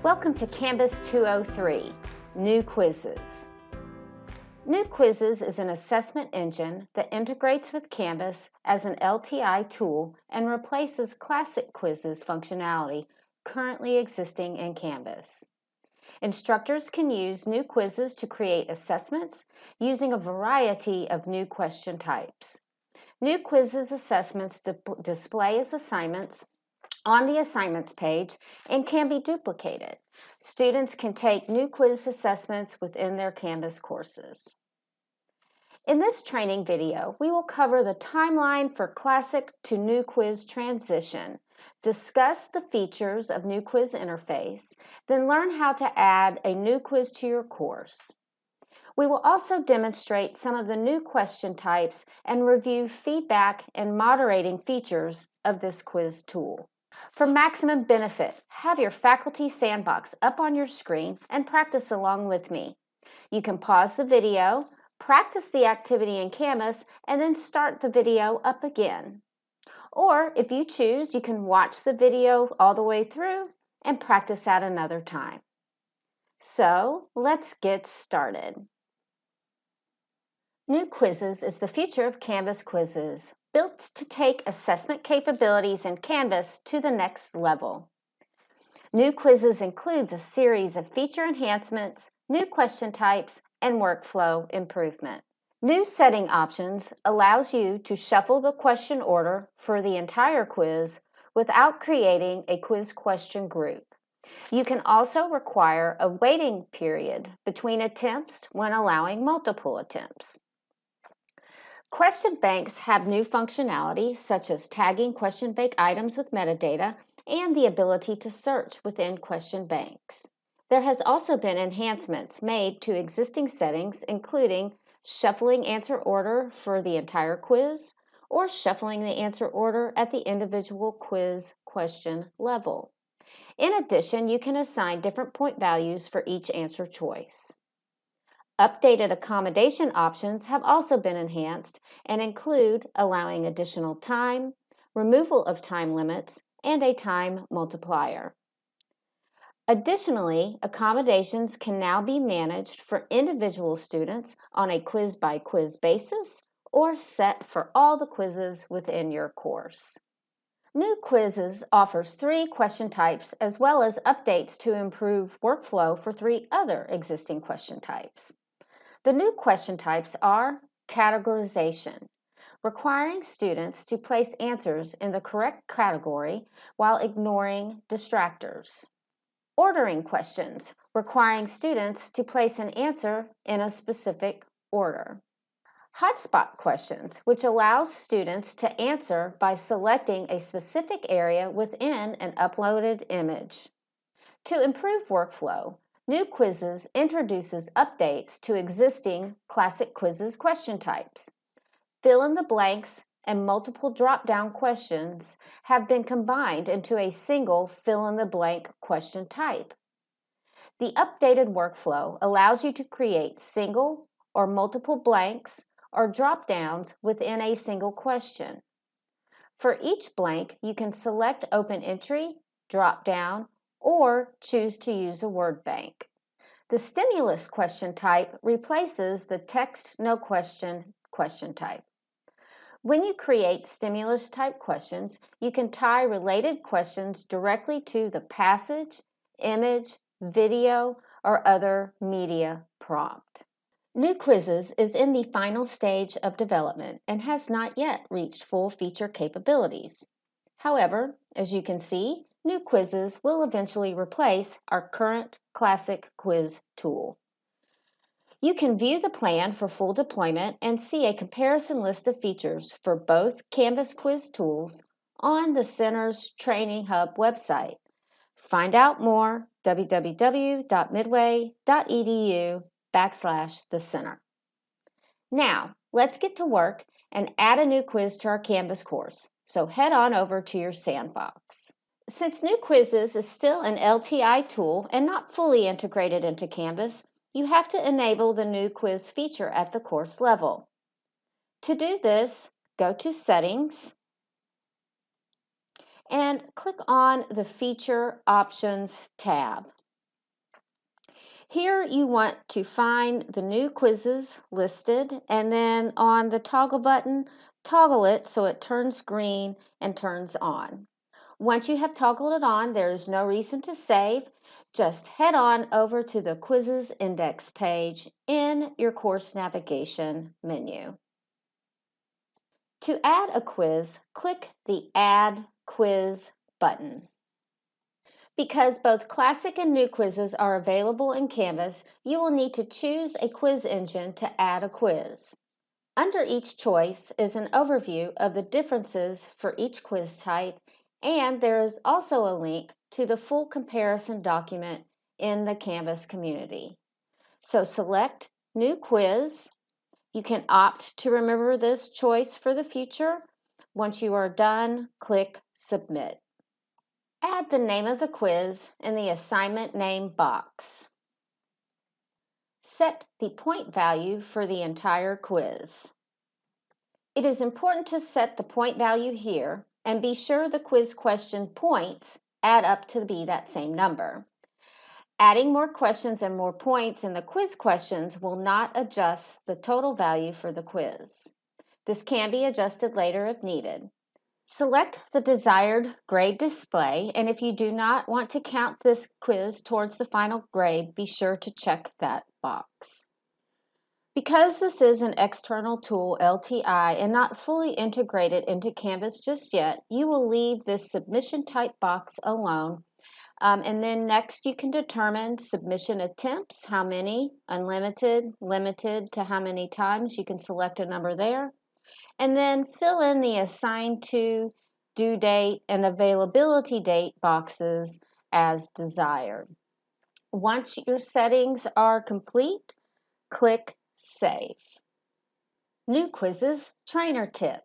Welcome to Canvas 203, New Quizzes. New Quizzes is an assessment engine that integrates with Canvas as an LTI tool and replaces classic quizzes functionality currently existing in Canvas. Instructors can use New Quizzes to create assessments using a variety of new question types. New Quizzes assessments display as assignments on the assignments page and can be duplicated. Students can take new quiz assessments within their Canvas courses. In this training video, we will cover the timeline for Classic to New Quiz transition, discuss the features of New Quiz interface, then learn how to add a new quiz to your course. We will also demonstrate some of the new question types and review feedback and moderating features of this quiz tool. For maximum benefit, have your Faculty Sandbox up on your screen and practice along with me. You can pause the video, practice the activity in Canvas, and then start the video up again. Or if you choose, you can watch the video all the way through and practice at another time. So let's get started. New Quizzes is the future of Canvas quizzes, built to take assessment capabilities in Canvas to the next level. New Quizzes includes a series of feature enhancements, new question types, and workflow improvement. New setting options allows you to shuffle the question order for the entire quiz without creating a quiz question group. You can also require a waiting period between attempts when allowing multiple attempts. Question banks have new functionality such as tagging question bank items with metadata and the ability to search within question banks. There has also been enhancements made to existing settings, including shuffling answer order for the entire quiz or shuffling the answer order at the individual quiz question level. In addition, you can assign different point values for each answer choice. Updated accommodation options have also been enhanced and include allowing additional time, removal of time limits, and a time multiplier. Additionally, accommodations can now be managed for individual students on a quiz-by-quiz basis or set for all the quizzes within your course. New Quizzes offers 3 question types as well as updates to improve workflow for 3 other existing question types. The new question types are categorization, requiring students to place answers in the correct category while ignoring distractors. Ordering questions, requiring students to place an answer in a specific order. Hotspot questions, which allows students to answer by selecting a specific area within an uploaded image. To improve workflow, New Quizzes introduces updates to existing Classic Quizzes question types. Fill in the blanks and multiple drop-down questions have been combined into a single fill-in-the-blank question type. The updated workflow allows you to create single or multiple blanks or drop-downs within a single question. For each blank, you can select Open Entry, drop-down, or choose to use a word bank. The stimulus question type replaces the text no question question type. When you create stimulus type questions, you can tie related questions directly to the passage, image, video, or other media prompt. New Quizzes is in the final stage of development and has not yet reached full feature capabilities. However, as you can see, New Quizzes will eventually replace our current Classic Quiz tool. You can view the plan for full deployment and see a comparison list of features for both Canvas quiz tools on the Center's Training Hub website. Find out more www.midway.edu/the-center. Now, let's get to work and add a new quiz to our Canvas course, so head on over to your sandbox. Since New Quizzes is still an LTI tool and not fully integrated into Canvas, you have to enable the New Quiz feature at the course level. To do this, go to Settings and click on the Feature Options tab. Here you want to find the new quizzes listed, and then on the toggle button, toggle it so it turns green and turns on. Once you have toggled it on, there is no reason to save. Just head on over to the Quizzes Index page in your course navigation menu. To add a quiz, click the Add Quiz button. Because both classic and new quizzes are available in Canvas, you will need to choose a quiz engine to add a quiz. Under each choice is an overview of the differences for each quiz type, and there is also a link to the full comparison document in the Canvas community. So select New Quiz. You can opt to remember this choice for the future. Once you are done, click Submit. Add the name of the quiz in the assignment name box. Set the point value for the entire quiz. It is important to set the point value here and be sure the quiz question points add up to be that same number. Adding more questions and more points in the quiz questions will not adjust the total value for the quiz. This can be adjusted later if needed. Select the desired grade display, and if you do not want to count this quiz towards the final grade, be sure to check that box. Because this is an external tool, LTI, and not fully integrated into Canvas just yet, you will leave this submission type box alone. And then next you can determine submission attempts, how many, unlimited, limited to how many times. You can select a number there. And then fill in the assigned to, due date, and availability date boxes as desired. Once your settings are complete, click Save. New quizzes trainer tip.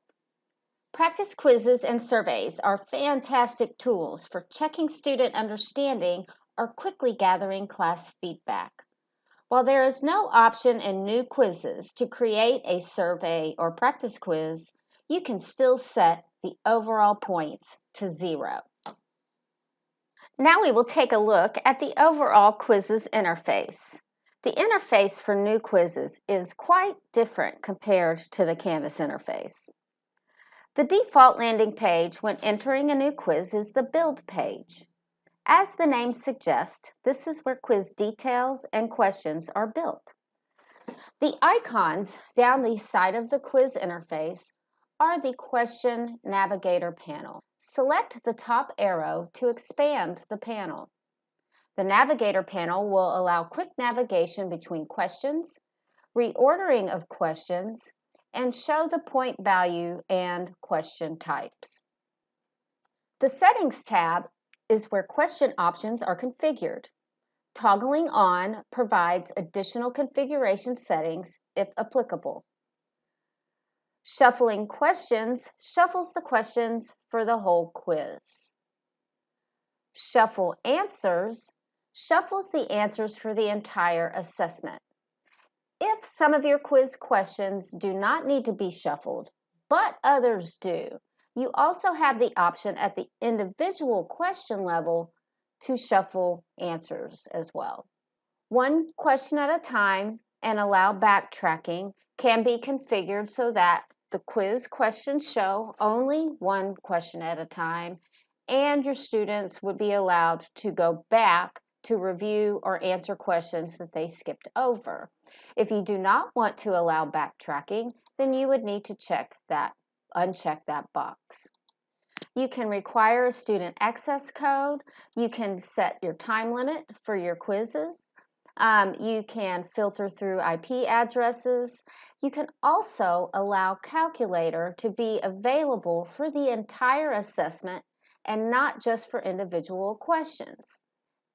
Practice quizzes and surveys are fantastic tools for checking student understanding or quickly gathering class feedback. While there is no option in new quizzes to create a survey or practice quiz, you can still set the overall points to 0. Now we will take a look at the overall quizzes interface. The interface for new quizzes is quite different compared to the Canvas interface. The default landing page when entering a new quiz is the Build page. As the name suggests, this is where quiz details and questions are built. The icons down the side of the quiz interface are the Question Navigator panel. Select the top arrow to expand the panel. The Navigator panel will allow quick navigation between questions, reordering of questions, and show the point value and question types. The Settings tab is where question options are configured. Toggling on provides additional configuration settings if applicable. Shuffling questions shuffles the questions for the whole quiz. Shuffle answers shuffles the answers for the entire assessment. If some of your quiz questions do not need to be shuffled, but others do, you also have the option at the individual question level to shuffle answers as well. One question at a time and allow backtracking can be configured so that the quiz questions show only one question at a time, and your students would be allowed to go back to review or answer questions that they skipped over. If you do not want to allow backtracking, then you would need to uncheck that box. You can require a student access code. You can set your time limit for your quizzes. You can filter through IP addresses. You can also allow Calculator to be available for the entire assessment and not just for individual questions.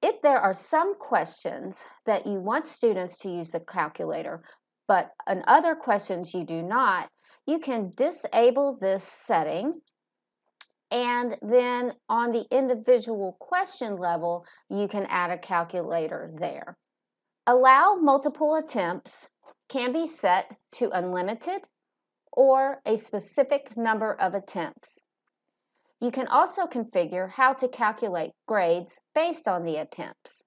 If there are some questions that you want students to use the calculator, but in other questions you do not, you can disable this setting, and then on the individual question level, you can add a calculator there. Allow multiple attempts can be set to unlimited or a specific number of attempts. You can also configure how to calculate grades based on the attempts.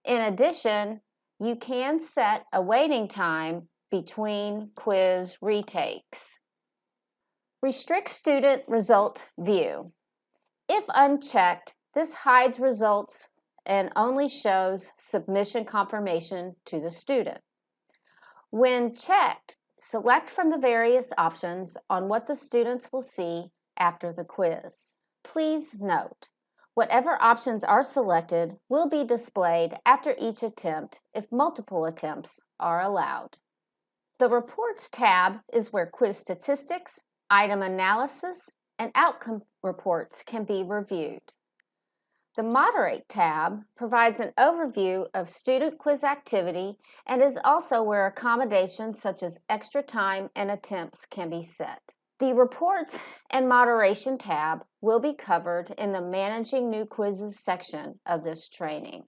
In addition, You can set a waiting time between quiz retakes. Restrict student result view. If unchecked, this hides results and only shows submission confirmation to the student. When checked, select from the various options on what the students will see after the quiz. Please note, whatever options are selected will be displayed after each attempt if multiple attempts are allowed. The Reports tab is where quiz statistics, item analysis, and outcome reports can be reviewed. The Moderate tab provides an overview of student quiz activity and is also where accommodations such as extra time and attempts can be set. The Reports and Moderation tab will be covered in the Managing New Quizzes section of this training.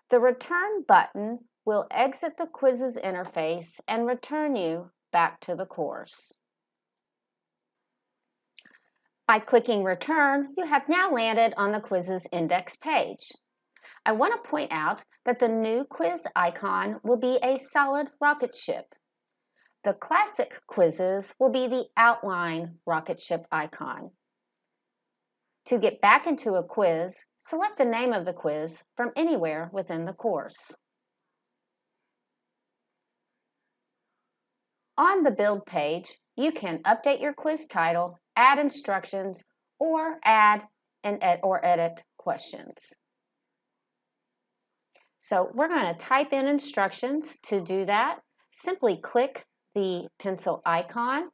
The Return button will exit the quizzes interface and return you back to the course. By clicking Return, you have now landed on the quizzes index page. I want to point out that the new quiz icon will be a solid rocket ship. The classic quizzes will be the outline rocket ship icon. To get back into a quiz, select the name of the quiz from anywhere within the course. On the Build page, you can update your quiz title, add instructions, or add and edit questions. So we're going to type in instructions. To do that, simply click the pencil icon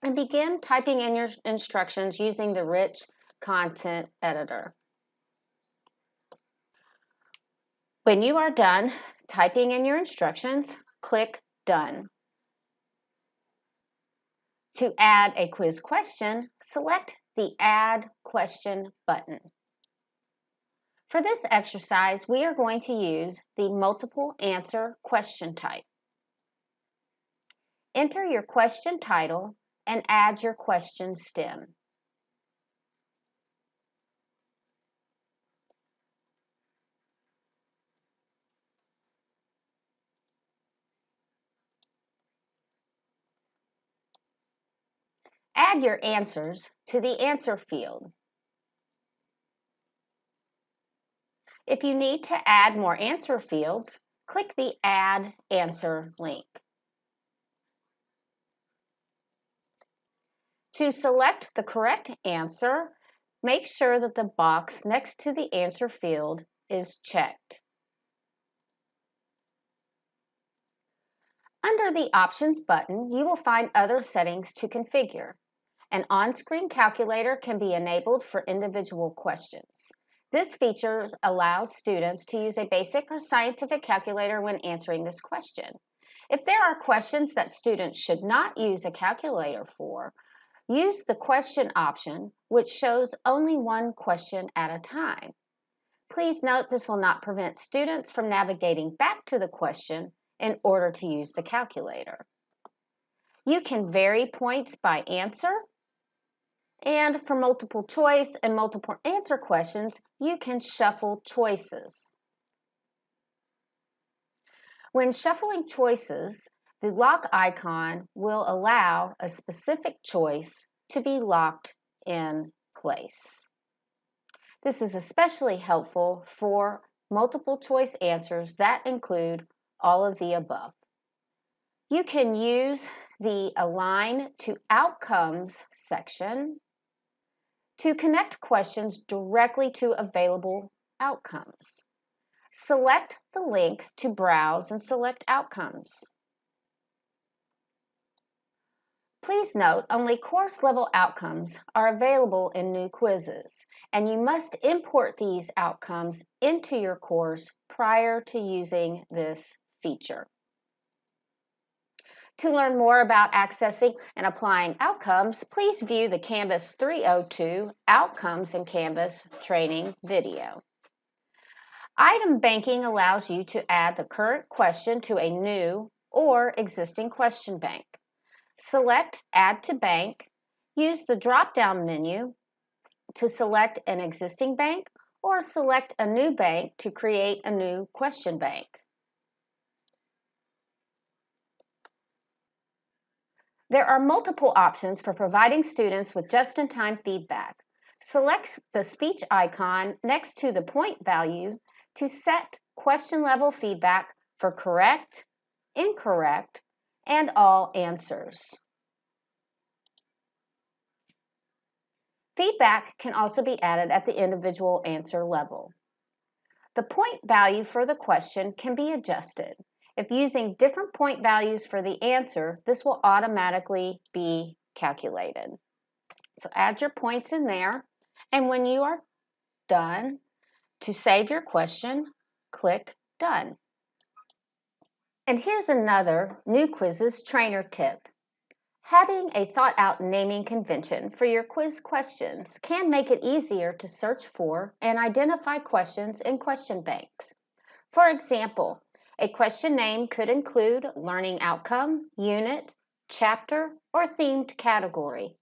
and begin typing in your instructions using the Rich Content Editor. When you are done typing in your instructions, click Done. To add a quiz question, select the Add Question button. For this exercise, we are going to use the multiple answer question type. Enter your question title and add your question stem. Add your answers to the answer field. If you need to add more answer fields, click the Add Answer link. To select the correct answer, make sure that the box next to the answer field is checked. Under the Options button, you will find other settings to configure. An on-screen calculator can be enabled for individual questions. This feature allows students to use a basic or scientific calculator when answering this question. If there are questions that students should not use a calculator for, use the question option, which shows only one question at a time. Please note this will not prevent students from navigating back to the question in order to use the calculator. You can vary points by answer, and for multiple choice and multiple answer questions, you can shuffle choices. When shuffling choices, the lock icon will allow a specific choice to be locked in place. This is especially helpful for multiple choice answers that include all of the above. You can use the Align to Outcomes section to connect questions directly to available outcomes. Select the link to browse and select outcomes. Please note only course-level outcomes are available in new quizzes, and you must import these outcomes into your course prior to using this feature. To learn more about accessing and applying outcomes, please view the Canvas 302 Outcomes in Canvas training video. Item banking allows you to add the current question to a new or existing question bank. Select Add to Bank. Use the drop-down menu to select an existing bank or select a new bank to create a new question bank. There are multiple options for providing students with just-in-time feedback. Select the speech icon next to the point value to set question-level feedback for correct, incorrect, and all answers. Feedback can also be added at the individual answer level. The point value for the question can be adjusted. If using different point values for the answer, this will automatically be calculated. So add your points in there, and when you are done, to save your question, click Done. And here's another New Quizzes trainer tip. Having a thought-out naming convention for your quiz questions can make it easier to search for and identify questions in question banks. For example, a question name could include learning outcome, unit, chapter, or themed category.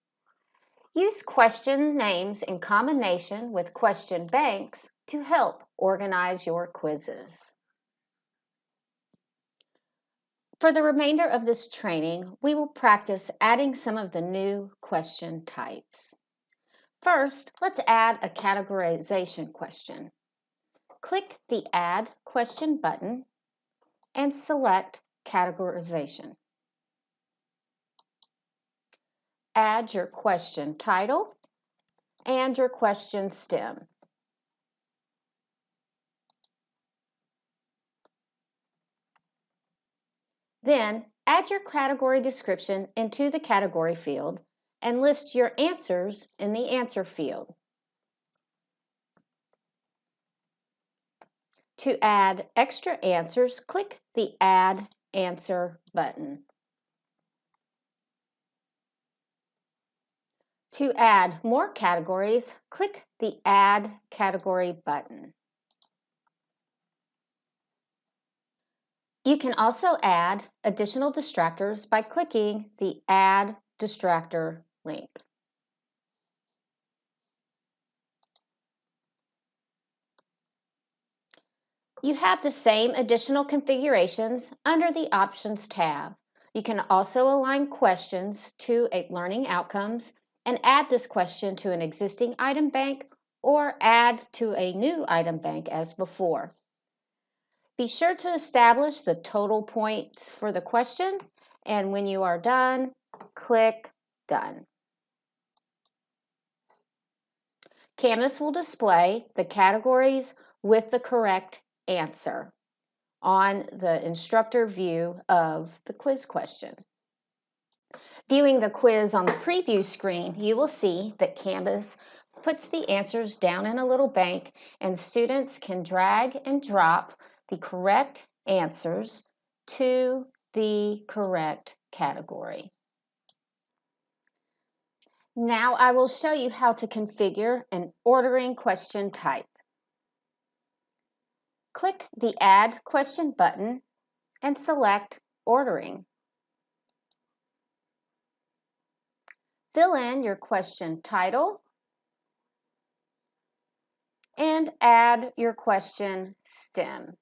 Use question names in combination with question banks to help organize your quizzes. For the remainder of this training, we will practice adding some of the new question types. First, let's add a categorization question. Click the Add Question button and select Categorization. Add your question title and your question stem. Then, add your category description into the category field and list your answers in the answer field. To add extra answers, click the Add Answer button. To add more categories, click the Add Category button. You can also add additional distractors by clicking the Add Distractor link. You have the same additional configurations under the Options tab. You can also align questions to learning outcomes and add this question to an existing item bank or add to a new item bank as before. Be sure to establish the total points for the question, and when you are done, click Done. Canvas will display the categories with the correct answer on the instructor view of the quiz question. Viewing the quiz on the preview screen, you will see that Canvas puts the answers down in a little bank, and students can drag and drop the correct answers to the correct category. Now I will show you how to configure an ordering question type. Click the Add Question button and select Ordering. Fill in your question title and add your question stem.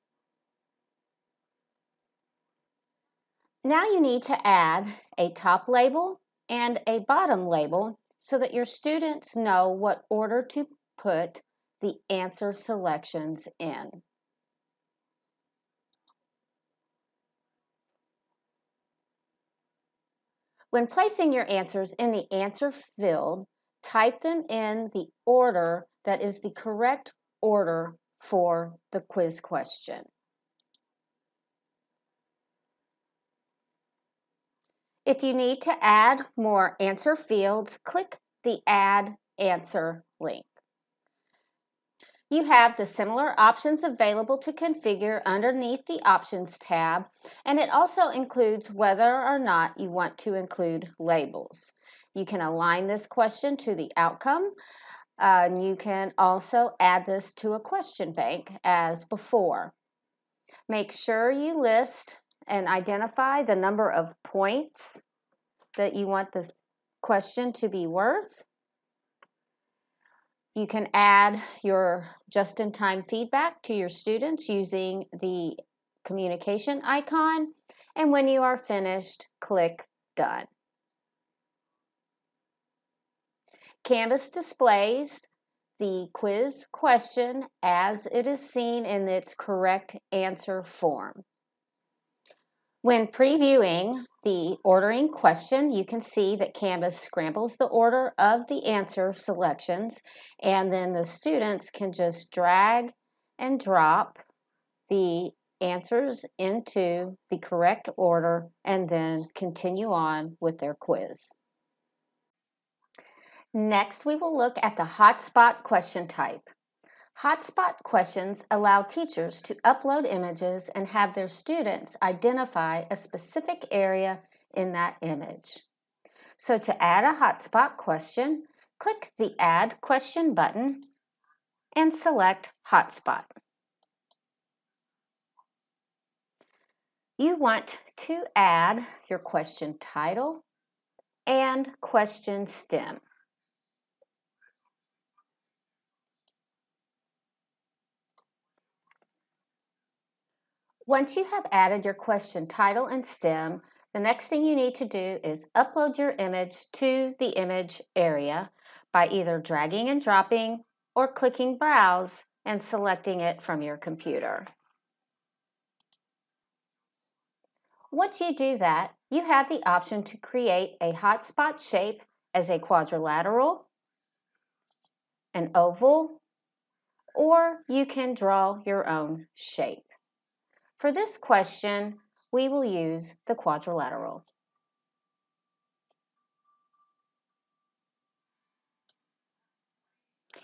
Now you need to add a top label and a bottom label so that your students know what order to put the answer selections in. When placing your answers in the answer field, type them in the order that is the correct order for the quiz question. If you need to add more answer fields, click the Add Answer link. You have the similar options available to configure underneath the Options tab, and it also includes whether or not you want to include labels. You can align this question to the outcome. You can also add this to a question bank as before. Make sure you list and identify the number of points that you want this question to be worth. You can add your just-in-time feedback to your students using the communication icon, and when you are finished, click Done. Canvas displays the quiz question as it is seen in its correct answer form. When previewing the ordering question, you can see that Canvas scrambles the order of the answer selections, and then the students can just drag and drop the answers into the correct order and then continue on with their quiz. Next, we will look at the hotspot question type. Hotspot questions allow teachers to upload images and have their students identify a specific area in that image. So to add a hotspot question, click the Add Question button and select Hotspot. You want to add your question title and question stem. Once you have added your question title and stem, the next thing you need to do is upload your image to the image area by either dragging and dropping or clicking Browse and selecting it from your computer. Once you do that, you have the option to create a hotspot shape as a quadrilateral, an oval, or you can draw your own shape. For this question, we will use the quadrilateral.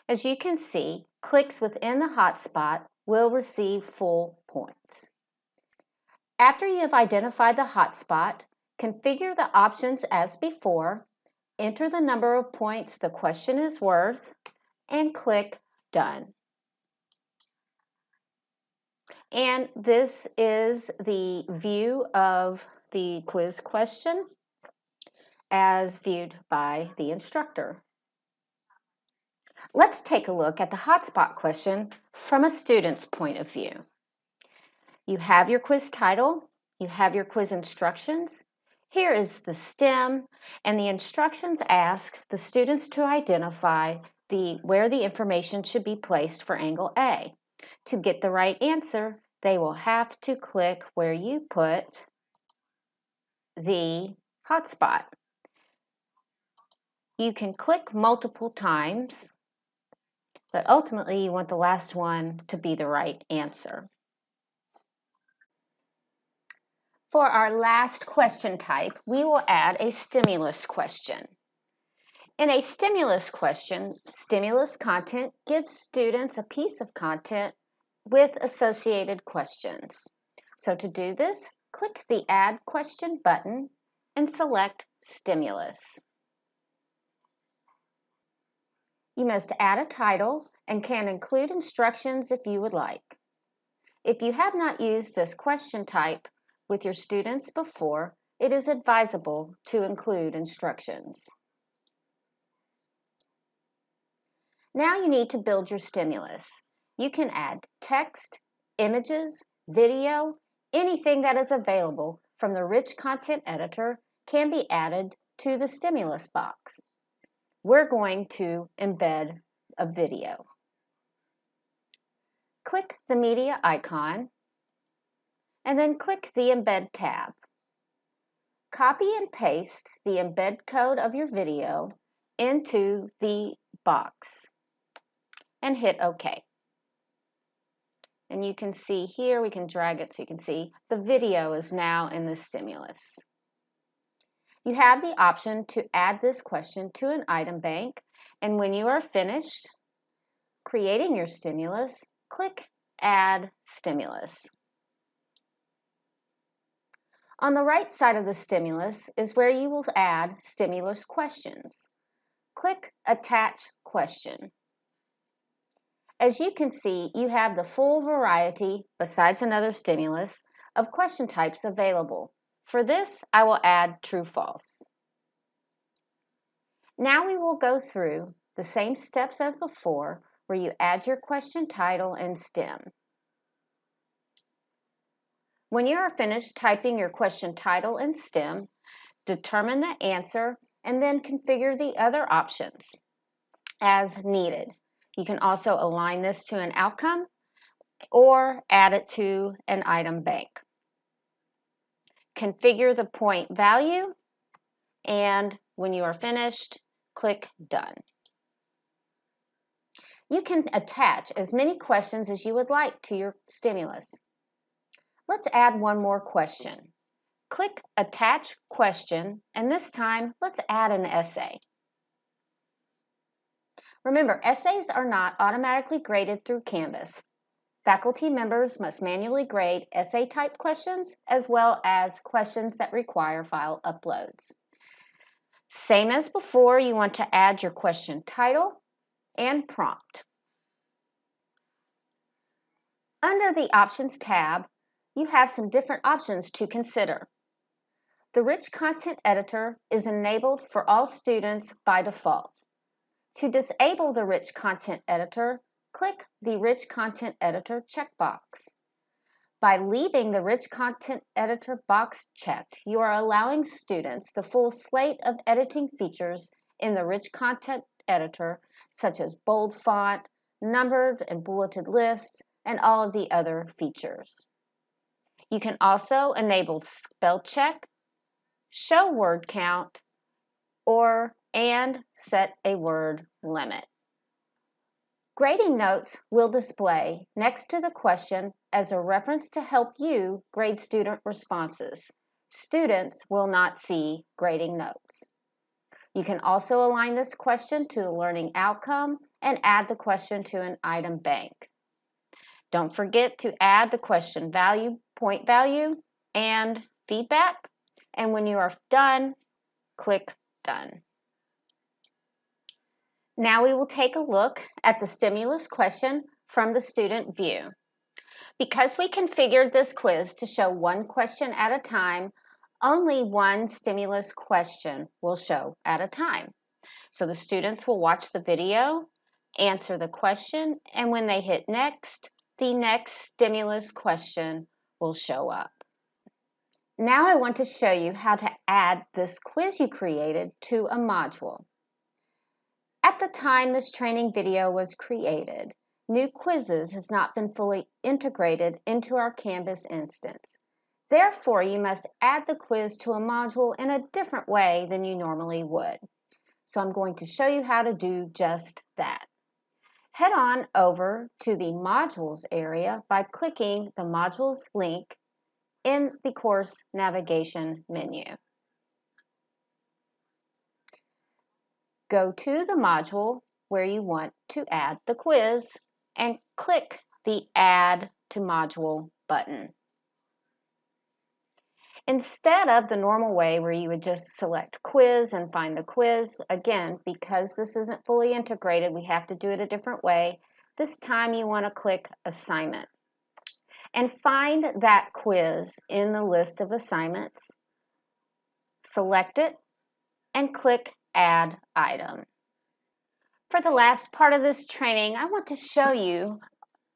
As you can see, clicks within the hotspot will receive full points. After you have identified the hotspot, configure the options as before, enter the number of points the question is worth, and click Done. And this is the view of the quiz question as viewed by the instructor. Let's take a look at the hotspot question from a student's point of view. You have your quiz title, you have your quiz instructions. Here is the STEM, and the instructions ask the students to identify where the information should be placed for angle A. To get the right answer, they will have to click where you put the hotspot. You can click multiple times, but ultimately you want the last one to be the right answer. For our last question type, we will add a stimulus question. In a stimulus question, stimulus content gives students a piece of content with associated questions. So to do this, click the Add Question button and select Stimulus. You must add a title and can include instructions if you would like. If you have not used this question type with your students before, it is advisable to include instructions. Now you need to build your stimulus. You can add text, images, video, anything that is available from the Rich Content Editor can be added to the stimulus box. We're going to embed a video. Click the media icon and then click the Embed tab. Copy and paste the embed code of your video into the box and hit OK. And you can see here, we can drag it so you can see the video is now in the stimulus. You have the option to add this question to an item bank, and when you are finished creating your stimulus, click Add Stimulus. On the right side of the stimulus is where you will add stimulus questions. Click Attach Question. As you can see, you have the full variety, besides another stimulus, of question types available. For this, I will add True/False. Now we will go through the same steps as before, where you add your question title and stem. When you are finished typing your question title and stem, determine the answer and then configure the other options. as needed. You can also align this to an outcome or add it to an item bank. Configure the point value, and when you are finished, click Done. You can attach as many questions as you would like to your stimulus. Let's add one more question. Click Attach Question, and this time, let's add an essay. Remember, essays are not automatically graded through Canvas. Faculty members must manually grade essay-type questions as well as questions that require file uploads. Same as before, you want to add your question title and prompt. Under the Options tab, you have some different options to consider. The Rich Content Editor is enabled for all students by default. To disable the Rich Content Editor, click the Rich Content Editor checkbox. By leaving the Rich Content Editor box checked, you are allowing students the full slate of editing features in the Rich Content Editor, such as bold font, numbered and bulleted lists, and all of the other features. You can also enable spell check, show word count, and set a word limit. Grading notes will display next to the question as a reference to help you grade student responses. Students will not see grading notes. You can also align this question to a learning outcome and add the question to an item bank. Don't forget to add the question value, point value, and feedback. And when you are done, click Done. Now we will take a look at the stimulus question from the student view. Because we configured this quiz to show one question at a time, only one stimulus question will show at a time. So the students will watch the video, answer the question, and when they hit next, the next stimulus question will show up. Now I want to show you how to add this quiz you created to a module. At the time this training video was created, New Quizzes has not been fully integrated into our Canvas instance. Therefore, you must add the quiz to a module in a different way than you normally would. So I'm going to show you how to do just that. Head on over to the Modules area by clicking the Modules link in the course navigation menu. Go to the module where you want to add the quiz and click the Add to Module button. Instead of the normal way where you would just select quiz and find the quiz, again, because this isn't fully integrated, we have to do it a different way. This time you want to click Assignment and find that quiz in the list of assignments. Select it and click Add Item. For the last part of this training, I want to show you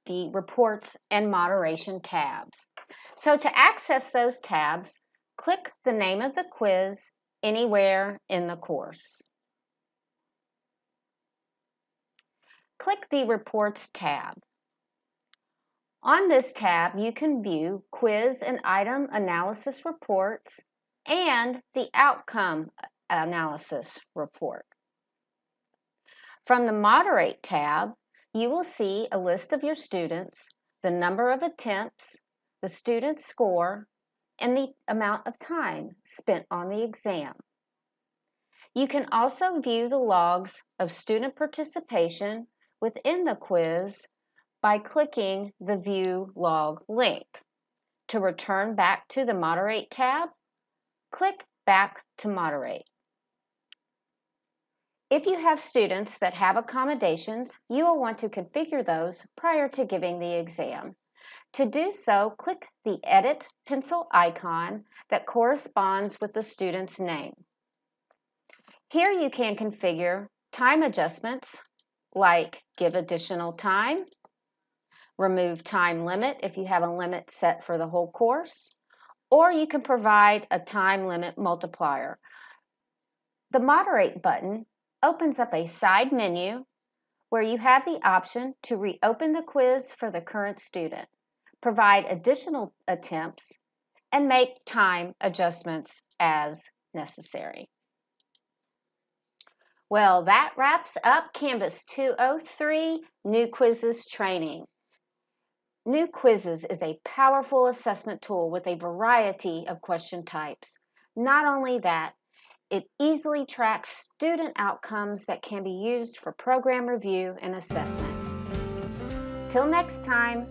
the Reports and Moderation tabs. So to access those tabs, click the name of the quiz anywhere in the course. Click the Reports tab. On this tab, you can view quiz and item analysis reports and the outcome analysis report. From the Moderate tab, you will see a list of your students, the number of attempts, the student's score, and the amount of time spent on the exam. You can also view the logs of student participation within the quiz by clicking the View Log link. To return back to the Moderate tab, click Back to Moderate. If you have students that have accommodations, you will want to configure those prior to giving the exam. To do so, click the Edit pencil icon that corresponds with the student's name. Here you can configure time adjustments like give additional time, remove time limit if you have a limit set for the whole course, or you can provide a time limit multiplier. The Moderate button opens up a side menu where you have the option to reopen the quiz for the current student, provide additional attempts, and make time adjustments as necessary. Well, that wraps up Canvas 203 New Quizzes training. New Quizzes is a powerful assessment tool with a variety of question types. Not only that, it easily tracks student outcomes that can be used for program review and assessment. Till next time,